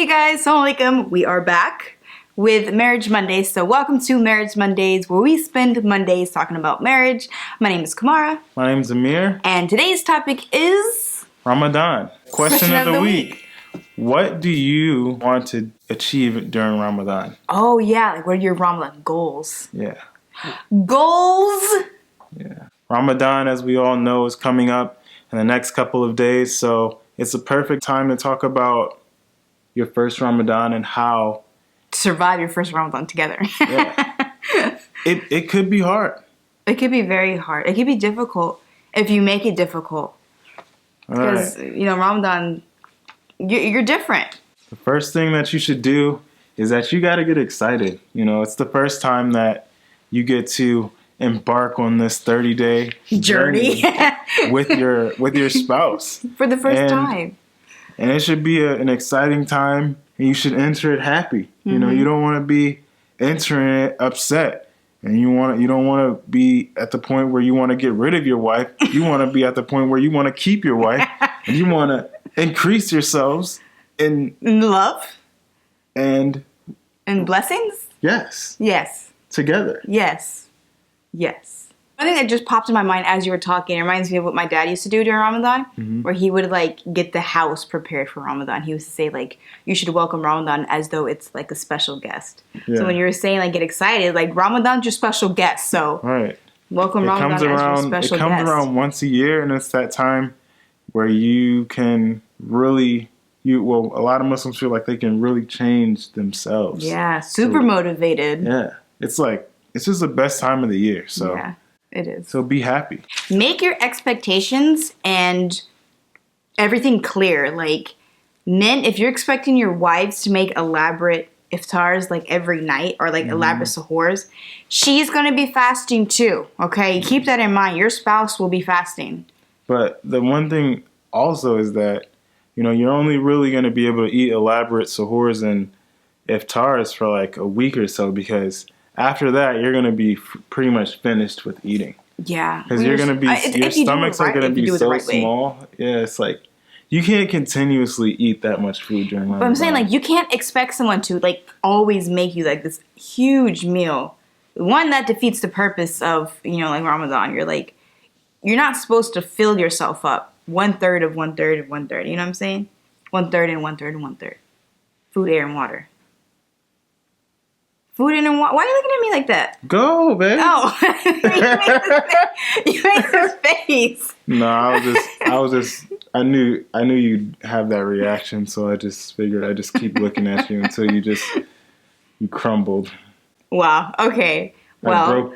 Hey guys, Assalamu alaikum. We are back with Marriage Mondays. So welcome to Marriage Mondays, where we spend Mondays talking about marriage. My name is Qamara. My name is Amir. And today's topic is... Ramadan. Question of the week. What do you want to achieve during Ramadan? Oh yeah, like what are your Ramadan goals? Yeah. Goals? Yeah. Ramadan, as we all know, is coming up in the next couple of days. So it's a perfect time to talk about your first Ramadan and how survive your first Ramadan together. Yeah. It could be hard. It could be very hard. It could be difficult if you make it difficult. Because, you know, Ramadan, you're different. The first thing that you should do is that you got to get excited. You know, it's the first time that you get to embark on this 30-day journey with your spouse. For the first time. And it should be an exciting time, and you should enter it happy. Mm-hmm. You know, you don't want to be entering it upset, and you don't want to be at the point where you want to get rid of your wife. You want to be at the point where you want to keep your wife, and you want to increase yourselves in love and blessings. Yes. Together. Yes. One thing that just popped in my mind as you were talking, it reminds me of what my dad used to do during Ramadan, where he would like get the house prepared for Ramadan. He used to say like, you should welcome Ramadan as though it's like a special guest. Yeah. So when you were saying like get excited, like Ramadan's your special guest. So welcome Ramadan as your special guest. It comes around once a year, and it's that time where you can really, a lot of Muslims feel like they can really change themselves. Yeah, super motivated. Yeah, it's just the best time of the year. So yeah. It is. So be happy. Make your expectations and everything clear. Like, men, if you're expecting your wives to make elaborate iftars like every night or like elaborate sahurs, she's going to be fasting too, okay? Keep that in mind. Your spouse will be fasting. But the one thing also is that, you know, you're only really going to be able to eat elaborate sahurs and iftars for like a week or so, because after that, you're going to be pretty much finished with eating. Yeah. Because you're going to be, your stomachs are going to be so small. Yeah, it's like, you can't continuously eat that much food during Ramadan. But I'm saying, like, you can't expect someone to, like, always make you, like, this huge meal. One, that defeats the purpose of, you know, like, Ramadan. You're, like, you're not supposed to fill yourself up. 1/3 of 1/3 of 1/3. You know what I'm saying? 1/3 and 1/3 and 1/3. Food, air, and water. Food in and water. Why are you looking at me like that? Go, babe. Oh, you made this face. No, I knew you'd have that reaction, so I just figured I'd just keep looking at you until you crumbled. Wow. Okay. Well,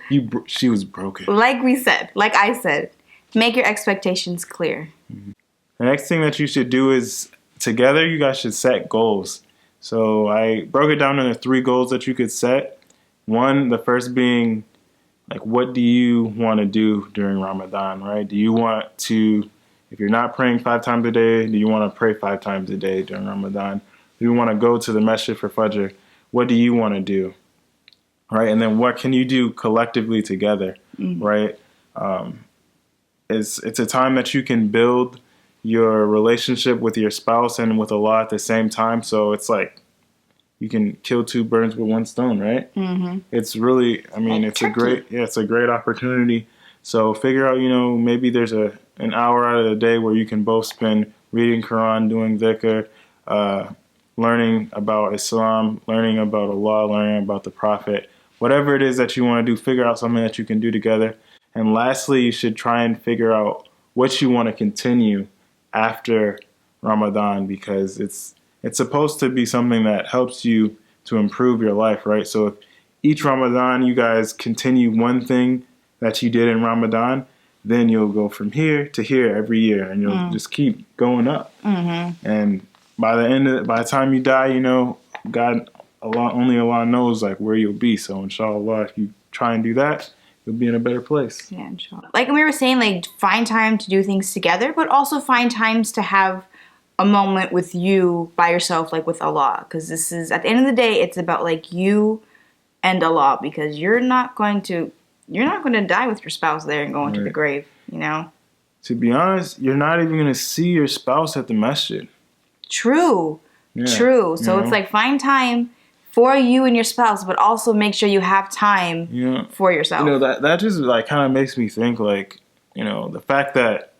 she was broken. Like I said, make your expectations clear. Mm-hmm. The next thing that you should do is, together, you guys should set goals. So I broke it down into 3 goals that you could set. One, the first being, like, what do you want to do during Ramadan, right? Do you want to, if you're not praying 5 times a day, do you want to pray 5 times a day during Ramadan? Do you want to go to the masjid for Fajr? What do you want to do, right? And then what can you do collectively together, right? It's a time that you can build your relationship with your spouse and with Allah at the same time. So it's like you can kill 2 birds with 1 stone, right? Mm-hmm. It's really, I mean, it's a great opportunity. So figure out, you know, maybe there's an hour out of the day where you can both spend reading Quran, doing dhikr, learning about Islam, learning about Allah, learning about the Prophet. Whatever it is that you want to do, figure out something that you can do together. And lastly, you should try and figure out what you want to continue after Ramadan, because it's supposed to be something that helps you to improve your life, right? So if each Ramadan you guys continue one thing that you did in Ramadan, then you'll go from here to here every year, and you'll just keep going up. Mm-hmm. And by the time you die, you know, only Allah knows like where you'll be. So inshallah, if you try and do that, you'll be in a better place. Yeah, inshallah. Like we were saying, like, find time to do things together, but also find times to have a moment with you by yourself, like with Allah. Because this is, at the end of the day, it's about like you and Allah, because you're not going to die with your spouse there and go into the grave, you know? To be honest, you're not even going to see your spouse at the masjid. True. True. So it's like find time for you and your spouse, but also make sure you have time for yourself. That just like kind of makes me think like, the fact that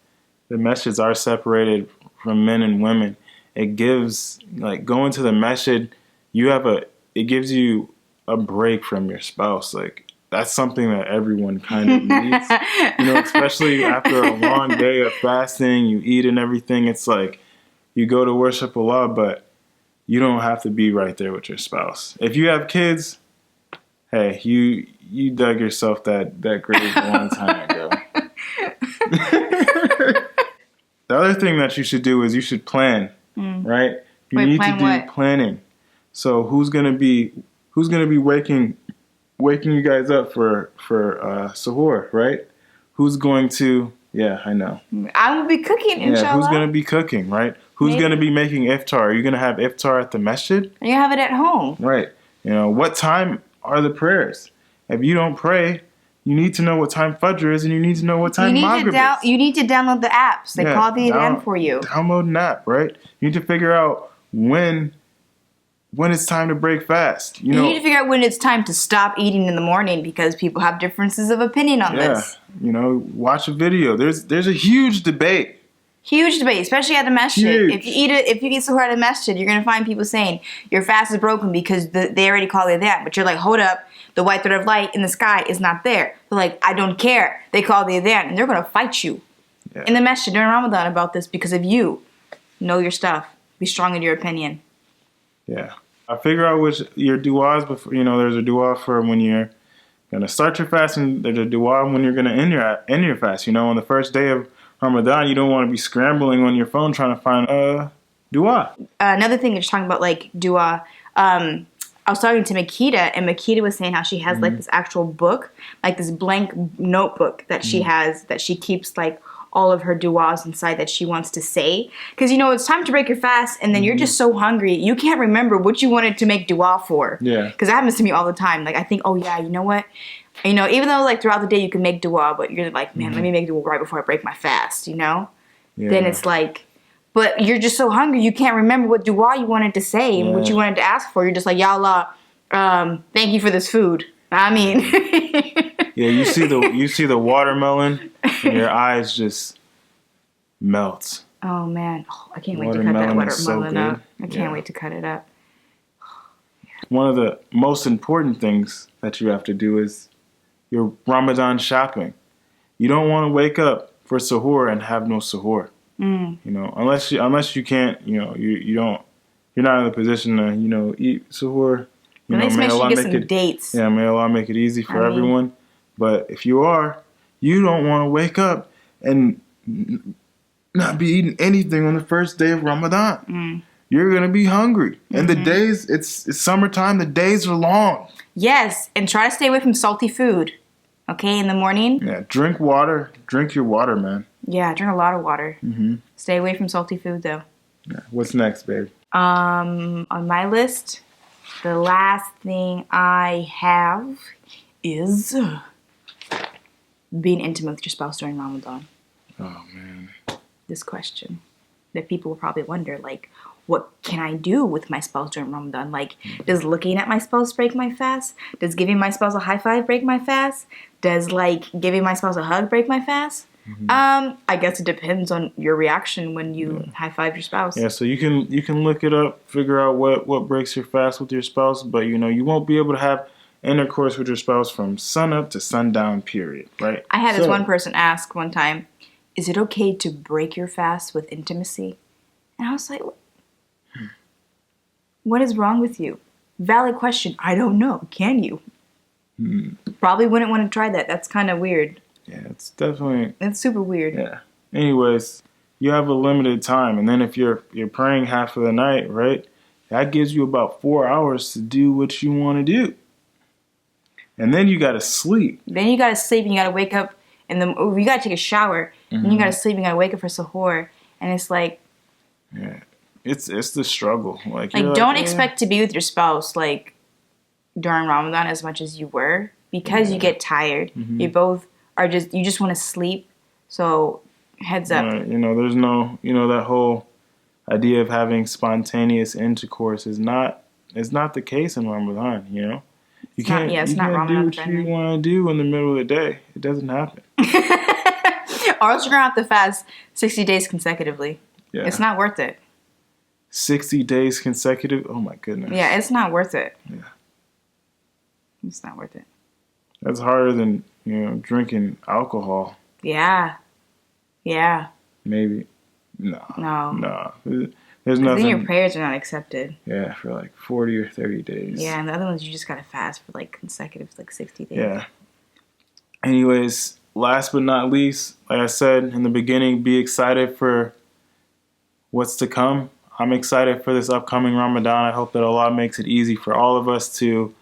the messages are separated from men and women, it gives like going to the masjid, it gives you a break from your spouse. Like that's something that everyone kind of needs, especially after a long day of fasting, you eat and everything. It's like you go to worship Allah, but you don't have to be right there with your spouse. If you have kids, hey, you dug yourself that grave a long time ago. The other thing that you should do is you should plan, right? You need to do planning. So who's gonna be waking you guys up for suhoor, right? Who's going to? Yeah, I know. I will be cooking, inshallah. Yeah, who's gonna be cooking, right? Who's gonna be making iftar? Are you gonna have iftar at the masjid? Are you gonna have it at home? Right. What time are the prayers? If you don't pray, you need to know what time Fajr is, and you need to know what time Maghrib is. You need to download the apps. They call the adhan for you. Download an app, right? You need to figure out when it's time to break fast. You need to figure out when it's time to stop eating in the morning because people have differences of opinion on this. Watch a video. There's a huge debate. Huge debate, especially at the masjid. If you eat suhoor at a masjid, you're gonna find people saying your fast is broken because they already call it that. But you're like, hold up, the white thread of light in the sky is not there. They're like, I don't care. They call the adhan, and they're gonna fight you in the masjid during Ramadan about this because of you. Know your stuff. Be strong in your opinion. Yeah, I figure out which your du'as before. There's a du'a for when you're gonna start your fast, and there's a du'a when you're gonna end your fast. On the first day of Ramadan, you don't want to be scrambling on your phone trying to find a dua. Another thing you're talking about, like dua. I was talking to Makita, and Makita was saying how she has like this actual book, like this blank notebook that she has that she keeps like all of her duas inside that she wants to say. Because it's time to break your fast, and then you're just so hungry you can't remember what you wanted to make dua for. Yeah. Because that happens to me all the time. Like I think, oh yeah, you know what? Even though like throughout the day you can make dua, but you're like, man, let me make dua right before I break my fast, Yeah. Then it's like, but you're just so hungry you can't remember what dua you wanted to say and what you wanted to ask for. You're just like, Ya Allah, thank you for this food. I mean, yeah, you see the watermelon, and your eyes just melt. Oh man, I can't wait to cut that watermelon up. I can't wait to cut it up. One of the most important things that you have to do is your Ramadan shopping. You don't want to wake up for suhoor and have no suhoor. Unless you can't, you're not in the position to, eat suhoor. At least make sure you get some dates. Yeah, may Allah make it easy for everyone. But if you don't want to wake up and not be eating anything on the first day of Ramadan. You're going to be hungry. And the days, it's summertime, the days are long. Yes, and try to stay away from salty food, okay, in the morning. Yeah, drink water. Drink your water, man. Yeah, drink a lot of water. Stay away from salty food, though. Yeah. What's next, babe? On my list, the last thing I have is being intimate with your spouse during Ramadan. Oh, man. This question that people will probably wonder, like, what can I do with my spouse during Ramadan? Like, does looking at my spouse break my fast? Does giving my spouse a high five break my fast? Does, like, giving my spouse a hug break my fast? I guess it depends on your reaction when you high five your spouse. Yeah, so you can look it up, figure out what breaks your fast with your spouse, but, you won't be able to have intercourse with your spouse from sun up to sundown, period, right? I had this one person ask one time, is it okay to break your fast with intimacy? And I was like, what is wrong with you? Valid question. I don't know. Can you? Probably wouldn't want to try that. That's kind of weird. Yeah, it's super weird. Yeah. Anyways, you have a limited time, and then if you're praying half of the night, right? That gives you about 4 hours to do what you want to do. And then you got to sleep. Then you got to sleep, and you got to wake up, and you got to take a shower, and you got to sleep, and you got to wake up for suhoor, and it's like, yeah, it's the struggle. Like don't expect to be with your spouse like during Ramadan as much as you were because you get tired. You both are you just want to sleep. So heads up. There's no, that whole idea of having spontaneous intercourse is not the case in Ramadan. You know, you It's not- can't yeah, it's you not can't do Ramadan what friendly. you want to do in the middle of the day. It doesn't happen. Or else you're gonna have to fast 60 days consecutively. Yeah, It's not worth it. 60 days consecutive. Oh my goodness. Yeah, it's not worth it. Yeah. It's not worth it. That's harder than drinking alcohol. Yeah. Yeah. Maybe. No. There's 'Cause nothing. then your prayers are not accepted. Yeah, for like 40 or 30 days. Yeah, and the other ones you just gotta fast for like consecutive, like 60 days. Yeah. Anyways, last but not least, like I said in the beginning, be excited for what's to come. I'm excited for this upcoming Ramadan. I hope that Allah makes it easy for all of us to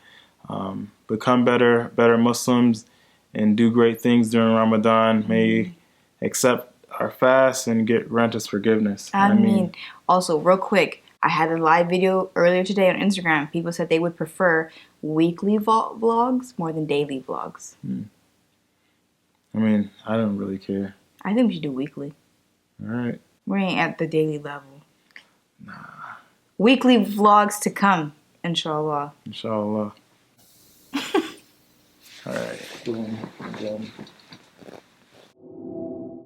become better Muslims and do great things during Ramadan. May He accept our fast and grant us forgiveness. I mean, also, real quick, I had a live video earlier today on Instagram. People said they would prefer weekly vlogs more than daily vlogs. I mean, I don't really care. I think we should do weekly. All right. We ain't at the daily level. Nah. Weekly vlogs to come, inshallah. Inshallah. All right. Boom. Done.